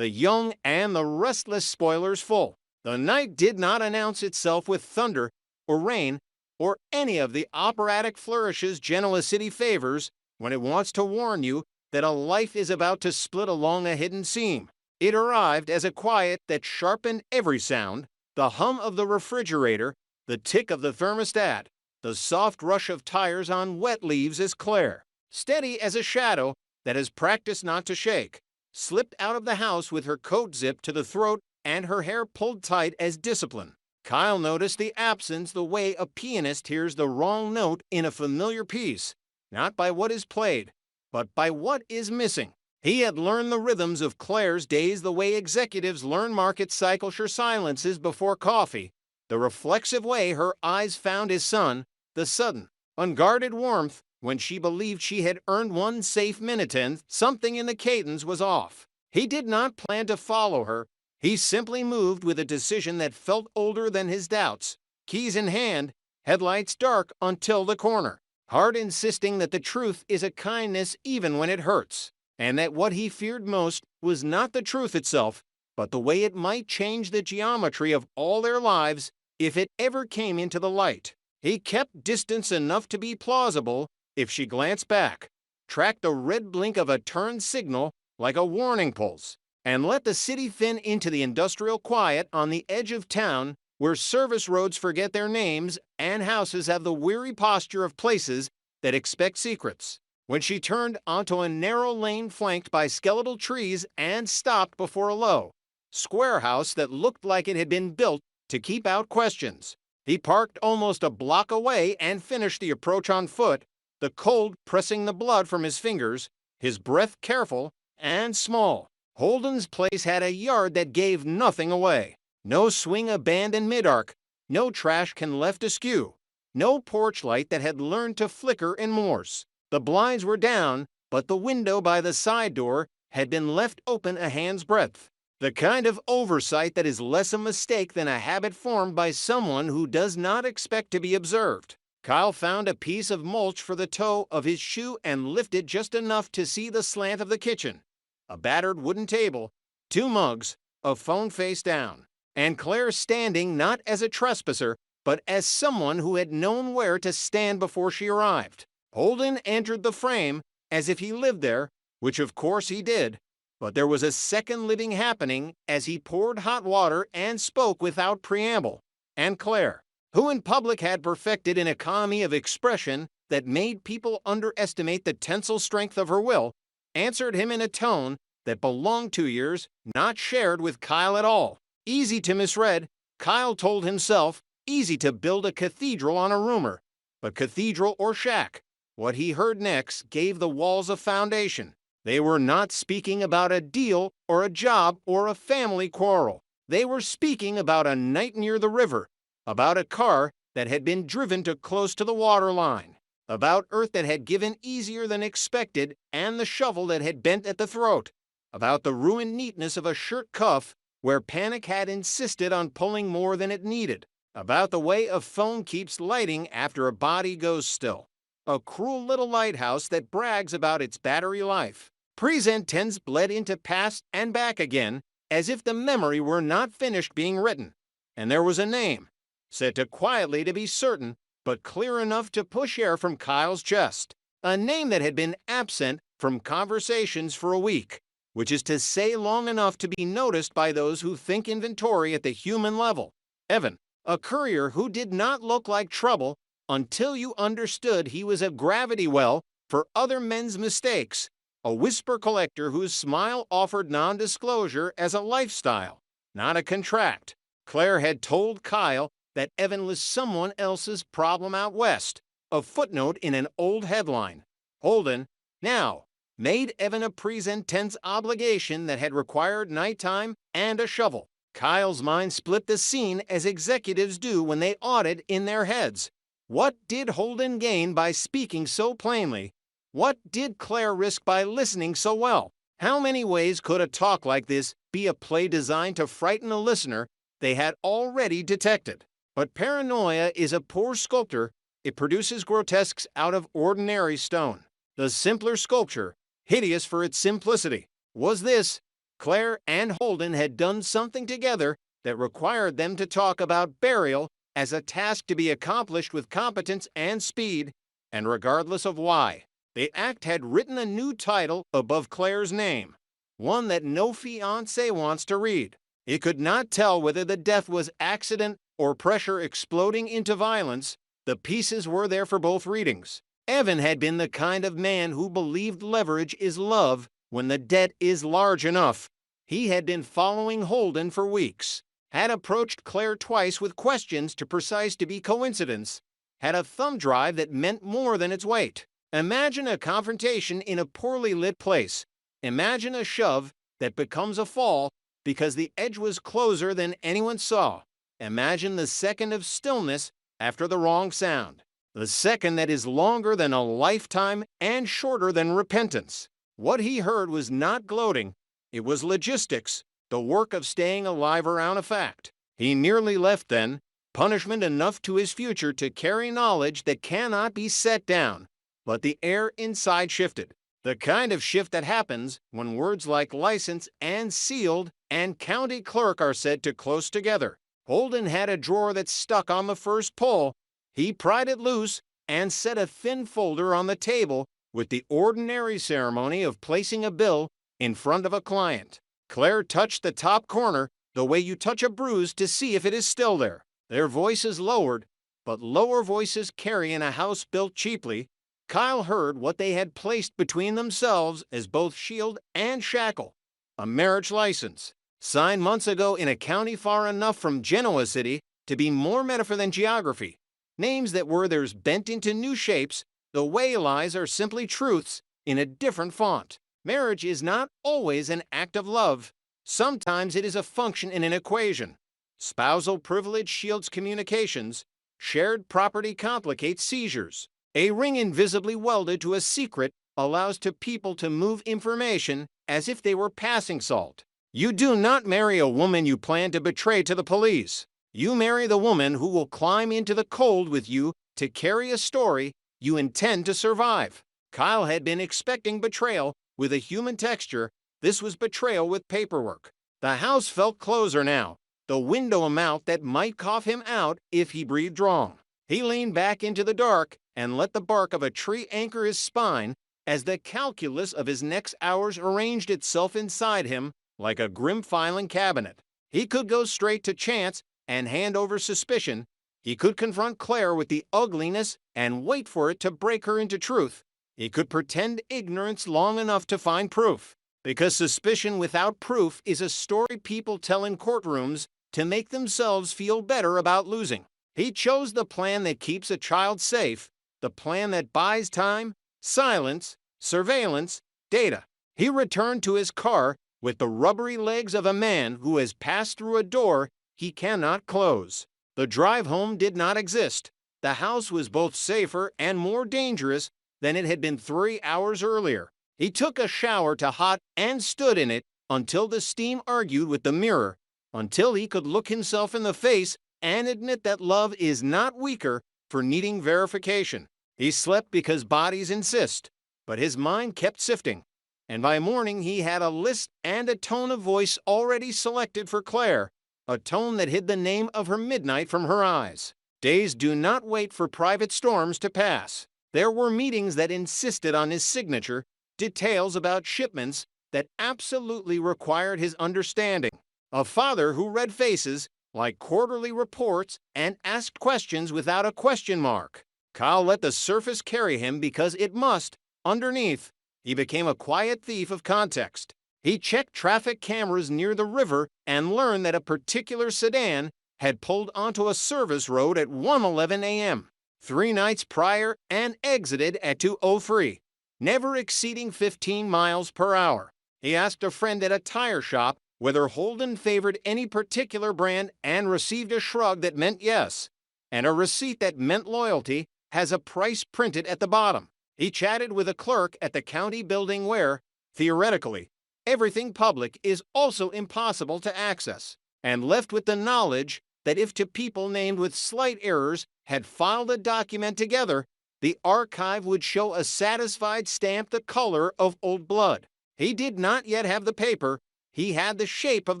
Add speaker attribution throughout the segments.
Speaker 1: the young and the restless spoilers full. The night did not announce itself with thunder or rain or any of the operatic flourishes Genoa City favors when it wants to warn you that a life is about to split along a hidden seam. It arrived as a quiet that sharpened every sound, the hum of the refrigerator, the tick of the thermostat, the soft rush of tires on wet leaves as Clare, steady as a shadow that has practiced not to shake, slipped out of the house with her coat zipped to the throat and her hair pulled tight as discipline. Kyle noticed the absence the way a pianist hears the wrong note in a familiar piece, not by what is played, but by what is missing. He had learned the rhythms of Clare's days the way executives learn market cyclical silences before coffee, the reflexive way her eyes found his son, the sudden, unguarded warmth when she believed she had earned one safe minute and something in the cadence was off. He did not plan to follow her. He simply moved with a decision that felt older than his doubts, keys in hand, headlights dark until the corner, heart insisting that the truth is a kindness even when it hurts, and that what he feared most was not the truth itself, but the way it might change the geometry of all their lives if it ever came into the light. He kept distance enough to be plausible if she glanced back, tracked the red blink of a turn signal like a warning pulse, and let the city thin into the industrial quiet on the edge of town where service roads forget their names and houses have the weary posture of places that expect secrets. When she turned onto a narrow lane flanked by skeletal trees and stopped before a low, square house that looked like it had been built to keep out questions, he parked almost a block away and finished the approach on foot, the cold pressing the blood from his fingers, his breath careful and small. Holden's place had a yard that gave nothing away. No swing abandoned mid-arc, no trash can left askew, no porch light that had learned to flicker in Morse. The blinds were down, but the window by the side door had been left open a hand's breadth. The kind of oversight that is less a mistake than a habit formed by someone who does not expect to be observed. Kyle found a piece of mulch for the toe of his shoe and lifted just enough to see the slant of the kitchen. A battered wooden table, 2 mugs, a phone face down, and Clare standing not as a trespasser, but as someone who had known where to stand before she arrived. Holden entered the frame as if he lived there, which of course he did, but there was a second living happening as he poured hot water and spoke without preamble. And Clare, who in public had perfected an economy of expression that made people underestimate the tensile strength of her will, answered him in a tone that belonged to years not shared with Kyle at all. Easy to misread, Kyle told himself, easy to build a cathedral on a rumor. But cathedral or shack, what he heard next gave the walls a foundation. They were not speaking about a deal or a job or a family quarrel. They were speaking about a night near the river, about a car that had been driven too close to the water line, about earth that had given easier than expected and the shovel that had bent at the throat, about the ruined neatness of a shirt cuff where panic had insisted on pulling more than it needed, about the way a phone keeps lighting after a body goes still, a cruel little lighthouse that brags about its battery life. Present tense bled into past and back again as if the memory were not finished being written, and there was a name, set to quietly to be certain, but clear enough to push air from Kyle's chest. A name that had been absent from conversations for a week, which is to say long enough to be noticed by those who think inventory at the human level. Evan, a courier who did not look like trouble until you understood he was a gravity well for other men's mistakes, a whisper collector whose smile offered non-disclosure as a lifestyle, not a contract. Clare had told Kyle that Evan was someone else's problem out west, a footnote in an old headline. Holden, now, made Evan a present tense obligation that had required nighttime and a shovel. Kyle's mind split the scene as executives do when they audit in their heads. What did Holden gain by speaking so plainly? What did Clare risk by listening so well? How many ways could a talk like this be a play designed to frighten a listener they had already detected? But paranoia is a poor sculptor. It produces grotesques out of ordinary stone. The simpler sculpture, hideous for its simplicity. Was this, Clare and Holden had done something together that required them to talk about burial as a task to be accomplished with competence and speed, and regardless of why. The act had written a new title above Clare's name, one that no fiancé wants to read. It could not tell whether the death was accident or pressure exploding into violence. The pieces were there for both readings. Evan had been the kind of man who believed leverage is love when the debt is large enough. He had been following Holden for weeks, had approached Clare twice with questions too precise to be coincidence, had a thumb drive that meant more than its weight. Imagine a confrontation in a poorly lit place. Imagine a shove that becomes a fall because the edge was closer than anyone saw. Imagine the second of stillness after the wrong sound. The second that is longer than a lifetime and shorter than repentance. What he heard was not gloating. It was logistics, the work of staying alive around a fact. He nearly left then, punishment enough to his future to carry knowledge that cannot be set down. But the air inside shifted. The kind of shift that happens when words like license and sealed and county clerk are said to close together. Holden had a drawer that stuck on the first pull. He pried it loose and set a thin folder on the table with the ordinary ceremony of placing a bill in front of a client. Clare touched the top corner the way you touch a bruise to see if it is still there. Their voices lowered, but lower voices carry in a house built cheaply. Kyle heard what they had placed between themselves as both shield and shackle. A marriage license, signed months ago in a county far enough from Genoa City to be more metaphor than geography. Names that were theirs bent into new shapes, the way lies are simply truths in a different font. Marriage is not always an act of love. Sometimes it is a function in an equation. Spousal privilege shields communications. Shared property complicates seizures. A ring invisibly welded to a secret allows two people to move information as if they were passing salt. You do not marry a woman you plan to betray to the police. You marry the woman who will climb into the cold with you to carry a story you intend to survive. Kyle had been expecting betrayal with a human texture. This was betrayal with paperwork. The house felt closer now, the window amount that might cough him out if he breathed wrong. He leaned back into the dark and let the bark of a tree anchor his spine as the calculus of his next hours arranged itself inside him like a grim filing cabinet. He could go straight to chance and hand over suspicion. He could confront Clare with the ugliness and wait for it to break her into truth. He could pretend ignorance long enough to find proof, because suspicion without proof is a story people tell in courtrooms to make themselves feel better about losing. He chose the plan that keeps a child safe, the plan that buys time, silence, surveillance, data. He returned to his car with the rubbery legs of a man who has passed through a door he cannot close. The drive home did not exist. The house was both safer and more dangerous than it had been 3 hours earlier. He took a shower to hot and stood in it until the steam argued with the mirror, until he could look himself in the face and admit that love is not weaker for needing verification. He slept because bodies insist, but his mind kept sifting. And by morning he had a list and a tone of voice already selected for Clare, a tone that hid the name of her midnight from her eyes. Days do not wait for private storms to pass. There were meetings that insisted on his signature, details about shipments that absolutely required his understanding. A father who read faces like quarterly reports and asked questions without a question mark. Kyle let the surface carry him because it must. Underneath, he became a quiet thief of context. He checked traffic cameras near the river and learned that a particular sedan had pulled onto a service road at 1:11 a.m. 3 nights prior and exited at 2:03, never exceeding 15 miles per hour. He asked a friend at a tire shop whether Holden favored any particular brand and received a shrug that meant yes, and a receipt that meant loyalty has a price printed at the bottom. He chatted with a clerk at the county building where, theoretically, everything public is also impossible to access, and left with the knowledge that if two people named with slight errors had filed a document together, the archive would show a satisfied stamp the color of old blood. He did not yet have the paper, he had the shape of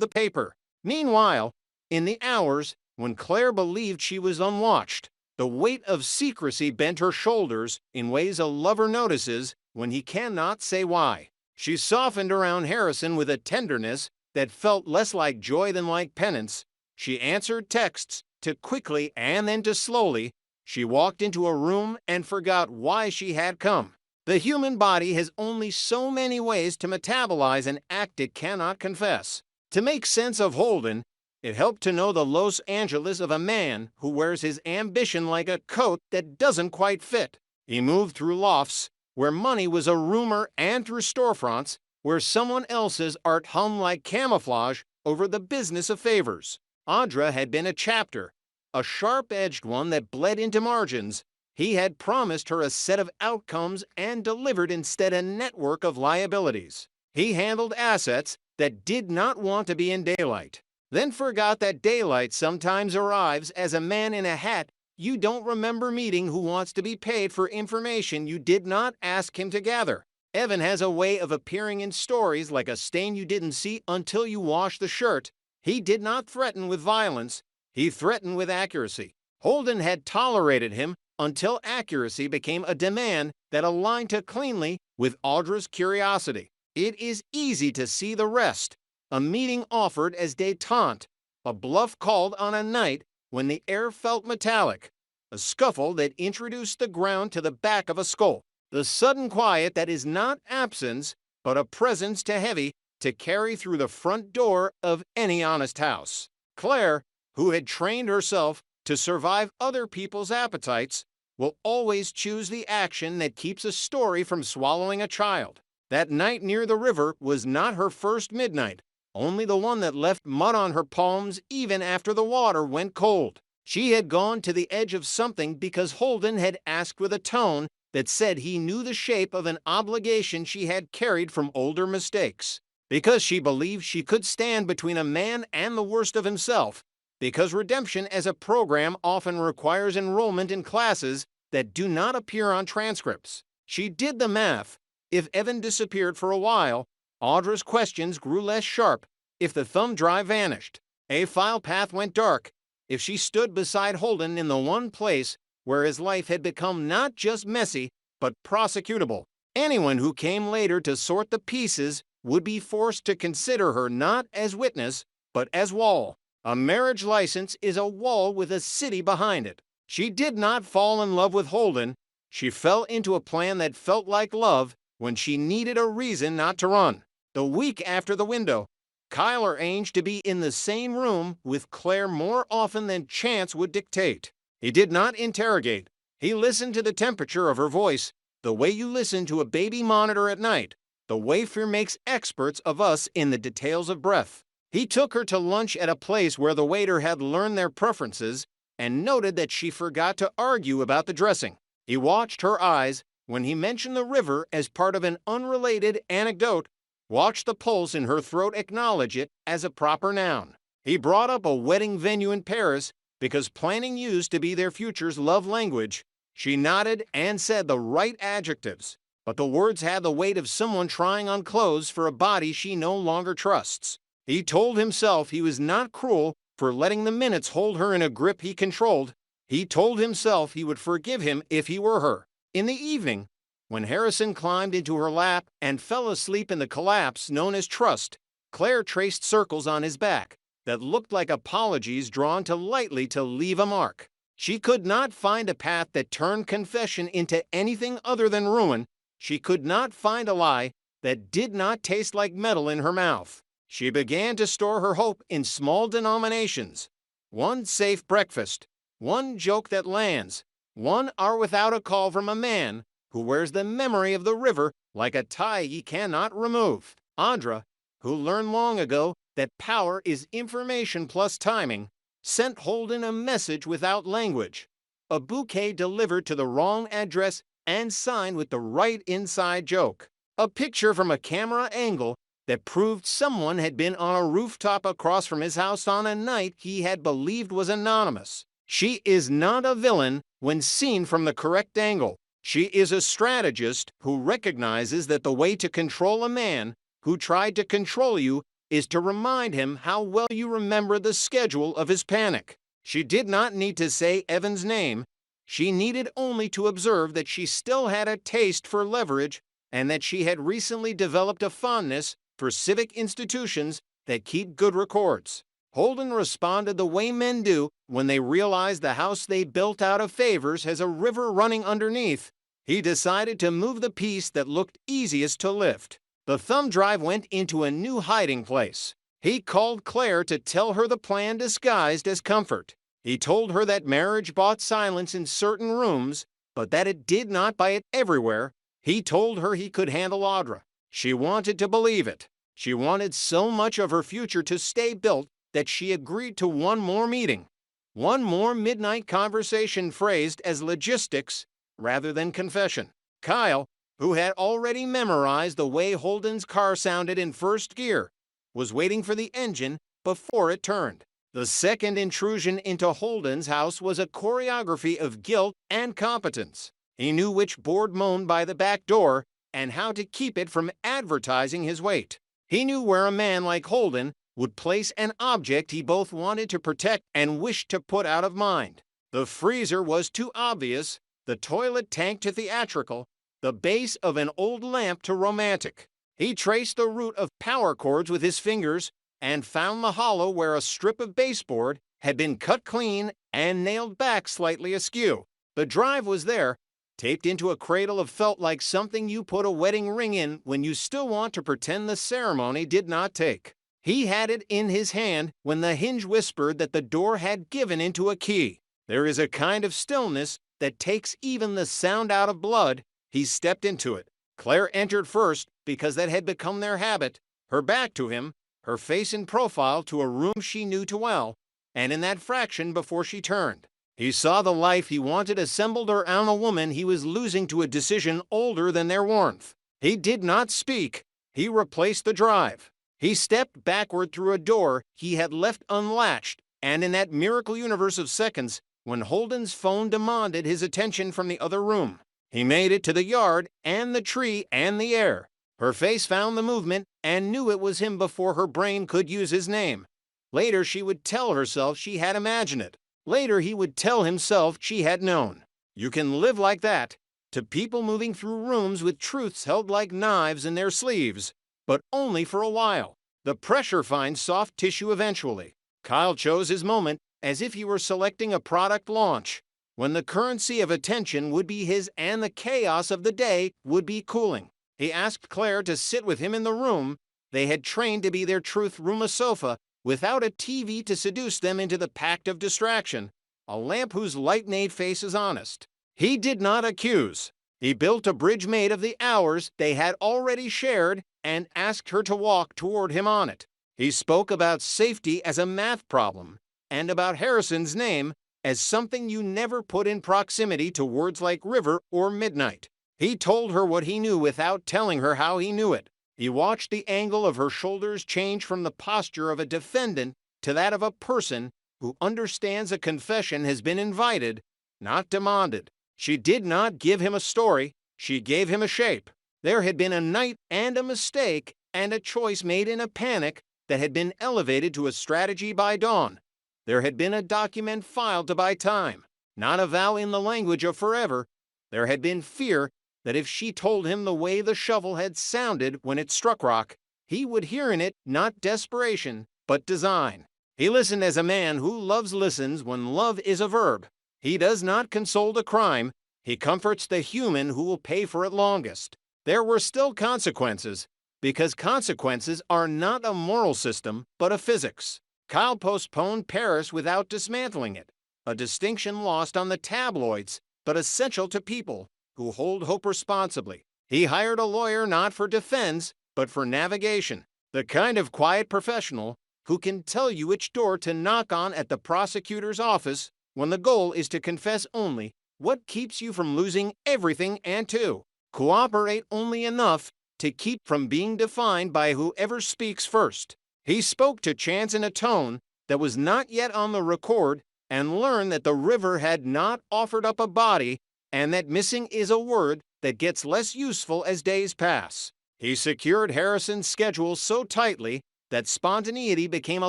Speaker 1: the paper. Meanwhile, in the hours when Claire believed she was unwatched, the weight of secrecy bent her shoulders in ways a lover notices when he cannot say why. She softened around Harrison with a tenderness that felt less like joy than like penance. She answered texts too quickly and then too slowly. She walked into a room and forgot why she had come. The human body has only so many ways to metabolize an act it cannot confess. To make sense of Holden, it helped to know the Los Angeles of a man who wears his ambition like a coat that doesn't quite fit. He moved through lofts where money was a rumor and through storefronts where someone else's art hung like camouflage over the business of favors. Audra had been a chapter, a sharp-edged one that bled into margins. He had promised her a set of outcomes and delivered instead a network of liabilities. He handled assets that did not want to be in daylight, then forgot that daylight sometimes arrives as a man in a hat you don't remember meeting who wants to be paid for information you did not ask him to gather. Evan has a way of appearing in stories like a stain you didn't see until you wash the shirt. He did not threaten with violence, he threatened with accuracy. Holden had tolerated him until accuracy became a demand that aligned too cleanly with Audra's curiosity. It is easy to see the rest. A meeting offered as détente, a bluff called on a night when the air felt metallic, a scuffle that introduced the ground to the back of a skull, the sudden quiet that is not absence, but a presence too heavy to carry through the front door of any honest house. Claire, who had trained herself to survive other people's appetites, will always choose the action that keeps a story from swallowing a child. That night near the river was not her first midnight, only the one that left mud on her palms even after the water went cold. She had gone to the edge of something because Holden had asked with a tone that said he knew the shape of an obligation she had carried from older mistakes. Because she believed she could stand between a man and the worst of himself. Because redemption as a program often requires enrollment in classes that do not appear on transcripts. She did the math. If Evan disappeared for a while, Audra's questions grew less sharp. If the thumb drive vanished, a file path went dark. If she stood beside Holden in the one place where his life had become not just messy, but prosecutable, anyone who came later to sort the pieces would be forced to consider her not as witness, but as wall. A marriage license is a wall with a city behind it. She did not fall in love with Holden. She fell into a plan that felt like love when she needed a reason not to run. The week after the window, Kyle arranged to be in the same room with Claire more often than chance would dictate. He did not interrogate. He listened to the temperature of her voice, the way you listen to a baby monitor at night, the way fear makes experts of us in the details of breath. He took her to lunch at a place where the waiter had learned their preferences and noted that she forgot to argue about the dressing. He watched her eyes when he mentioned the river as part of an unrelated anecdote, watched the pulse in her throat acknowledge it as a proper noun. He brought up a wedding venue in Paris because planning used to be their future's love language. She nodded and said the right adjectives, but the words had the weight of someone trying on clothes for a body she no longer trusts. He told himself he was not cruel for letting the minutes hold her in a grip he controlled. He told himself he would forgive him if he were her. In the evening, when Harrison climbed into her lap and fell asleep in the collapse known as trust, Claire traced circles on his back that looked like apologies drawn too lightly to leave a mark. She could not find a path that turned confession into anything other than ruin. She could not find a lie that did not taste like metal in her mouth. She began to store her hope in small denominations. One safe breakfast, one joke that lands, 1 hour without a call from a man who wears the memory of the river like a tie he cannot remove. Audra, who learned long ago that power is information plus timing, sent Holden a message without language, a bouquet delivered to the wrong address and signed with the right inside joke, a picture from a camera angle that proved someone had been on a rooftop across from his house on a night he had believed was anonymous. She is not a villain when seen from the correct angle. She is a strategist who recognizes that the way to control a man who tried to control you is to remind him how well you remember the schedule of his panic. She did not need to say Evan's name. She needed only to observe that she still had a taste for leverage and that she had recently developed a fondness for civic institutions that keep good records. Holden responded the way men do when they realize the house they built out of favors has a river running underneath. He decided to move the piece that looked easiest to lift. The thumb drive went into a new hiding place. He called Clare to tell her the plan disguised as comfort. He told her that marriage bought silence in certain rooms, but that it did not buy it everywhere. He told her he could handle Audra. She wanted to believe it. She wanted so much of her future to stay built that she agreed to one more meeting. One more midnight conversation phrased as logistics rather than confession. Kyle, who had already memorized the way Holden's car sounded in first gear, was waiting for the engine before it turned. The second intrusion into Holden's house was a choreography of guilt and competence. He knew which board moaned by the back door and how to keep it from advertising his weight. He knew where a man like Holden would place an object he both wanted to protect and wished to put out of mind. The freezer was too obvious, the toilet tank to theatrical, the base of an old lamp to romantic. He traced the route of power cords with his fingers and found the hollow where a strip of baseboard had been cut clean and nailed back slightly askew. The drive was there, taped into a cradle of felt like something you put a wedding ring in when you still want to pretend the ceremony did not take. He had it in his hand when the hinge whispered that the door had given into a key. There is a kind of stillness that takes even the sound out of blood. He stepped into it. Claire entered first because that had become their habit, her back to him, her face in profile to a room she knew too well, and in that fraction before she turned, he saw the life he wanted assembled around a woman he was losing to a decision older than their warmth. He did not speak. He replaced the drive. He stepped backward through a door he had left unlatched, and in that miracle universe of seconds, when Holden's phone demanded his attention from the other room, he made it to the yard and the tree and the air. Her face found the movement and knew it was him before her brain could use his name. Later she would tell herself she had imagined it. Later he would tell himself she had known. You can live like that, to people moving through rooms with truths held like knives in their sleeves, but only for a while. The pressure finds soft tissue eventually. Kyle chose his moment as if he were selecting a product launch, when the currency of attention would be his and the chaos of the day would be cooling. He asked Claire to sit with him in the room they had trained to be their truth room, a sofa without a TV to seduce them into the pact of distraction, a lamp whose light made faces honest. He did not accuse. He built a bridge made of the hours they had already shared and asked her to walk toward him on it. He spoke about safety as a math problem and about Harrison's name as something you never put in proximity to words like river or midnight. He told her what he knew without telling her how he knew it. He watched the angle of her shoulders change from the posture of a defendant to that of a person who understands a confession has been invited, not demanded. She did not give him a story, she gave him a shape. There had been a night and a mistake and a choice made in a panic that had been elevated to a strategy by dawn. There had been a document filed to buy time, not a vow in the language of forever. There had been fear that if she told him the way the shovel had sounded when it struck rock, he would hear in it not desperation, but design. He listened as a man who loves listens when love is a verb. He does not console a crime, he comforts the human who will pay for it longest. There were still consequences, because consequences are not a moral system, but a physics. Kyle postponed Paris without dismantling it, a distinction lost on the tabloids, but essential to people who hold hope responsibly. He hired a lawyer not for defense, but for navigation, the kind of quiet professional who can tell you which door to knock on at the prosecutor's office when the goal is to confess only what keeps you from losing everything and to cooperate only enough to keep from being defined by whoever speaks first. He spoke to Chance in a tone that was not yet on the record and learned that the river had not offered up a body and that missing is a word that gets less useful as days pass. He secured Harrison's schedule so tightly that spontaneity became a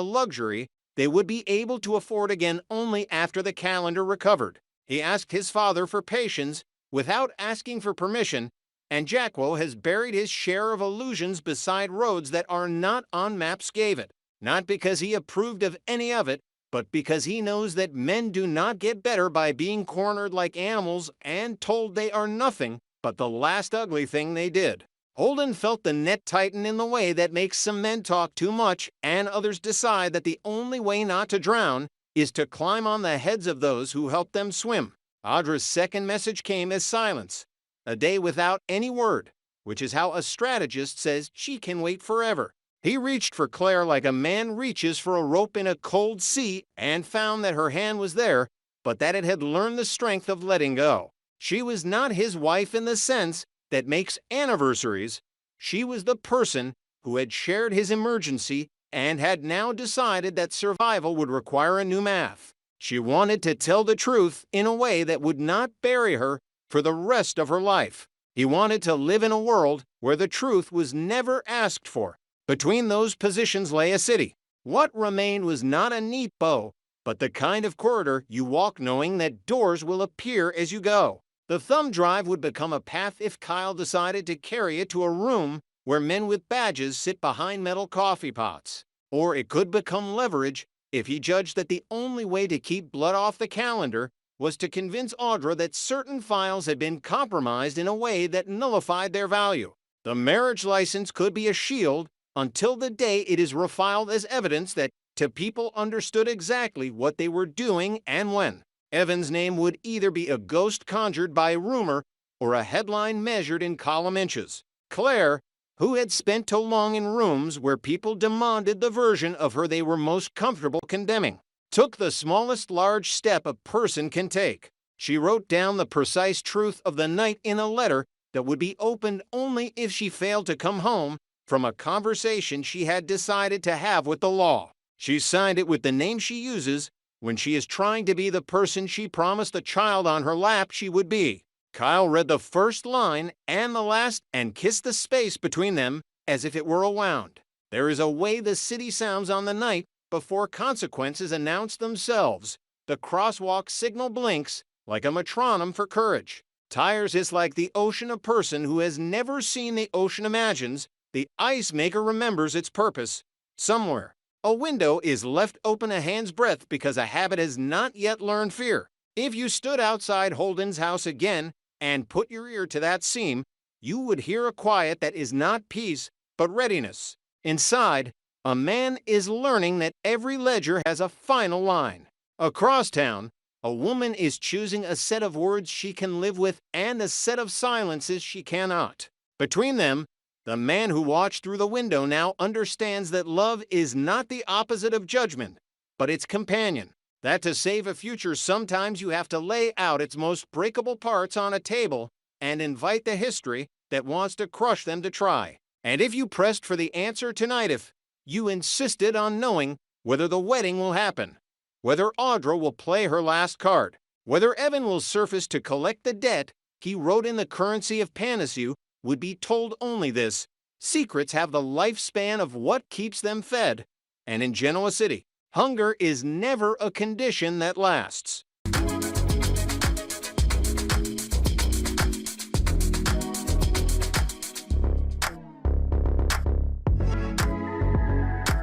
Speaker 1: luxury they would be able to afford again only after the calendar recovered. He asked his father for patience without asking for permission, and Jacquot has buried his share of illusions beside roads that are not on maps gave it, not because he approved of any of it, but because he knows that men do not get better by being cornered like animals and told they are nothing but the last ugly thing they did. Holden felt the net tighten in the way that makes some men talk too much and others decide that the only way not to drown is to climb on the heads of those who help them swim. Audra's second message came as silence, a day without any word, which is how a strategist says she can wait forever. He reached for Clare like a man reaches for a rope in a cold sea and found that her hand was there, but that it had learned the strength of letting go. She was not his wife in the sense that makes anniversaries. She was the person who had shared his emergency and had now decided that survival would require a new math. She wanted to tell the truth in a way that would not bury her for the rest of her life. He wanted to live in a world where the truth was never asked for. Between those positions lay a city. What remained was not a neat bow, but the kind of corridor you walk knowing that doors will appear as you go. The thumb drive would become a path if Kyle decided to carry it to a room where men with badges sit behind metal coffee pots. Or it could become leverage if he judged that the only way to keep blood off the calendar was to convince Audra that certain files had been compromised in a way that nullified their value. The marriage license could be a shield until the day it is refiled as evidence that two people understood exactly what they were doing and when. Evan's name would either be a ghost conjured by rumor or a headline measured in column inches. Clare, who had spent too long in rooms where people demanded the version of her they were most comfortable condemning, took the smallest large step a person can take. She wrote down the precise truth of the night in a letter that would be opened only if she failed to come home from a conversation she had decided to have with the law. She signed it with the name she uses when she is trying to be the person she promised the child on her lap she would be. Kyle read the first line and the last and kissed the space between them as if it were a wound. There is a way the city sounds on the night before consequences announce themselves. The crosswalk signal blinks like a metronome for courage. Tires is like the ocean a person who has never seen the ocean imagines. The ice maker remembers its purpose. Somewhere, a window is left open a hand's breadth because a habit has not yet learned fear. If you stood outside Holden's house again and put your ear to that seam, you would hear a quiet that is not peace, but readiness. Inside, a man is learning that every ledger has a final line. Across town, a woman is choosing a set of words she can live with and a set of silences she cannot. Between them, the man who watched through the window now understands that love is not the opposite of judgment, but its companion. That to save a future, sometimes you have to lay out its most breakable parts on a table and invite the history that wants to crush them to try. And if you pressed for the answer tonight, if you insisted on knowing whether the wedding will happen, whether Audra will play her last card, whether Evan will surface to collect the debt he wrote in the currency of Panacea, would be told only this: secrets have the lifespan of what keeps them fed, and in Genoa City, hunger is never a condition that lasts.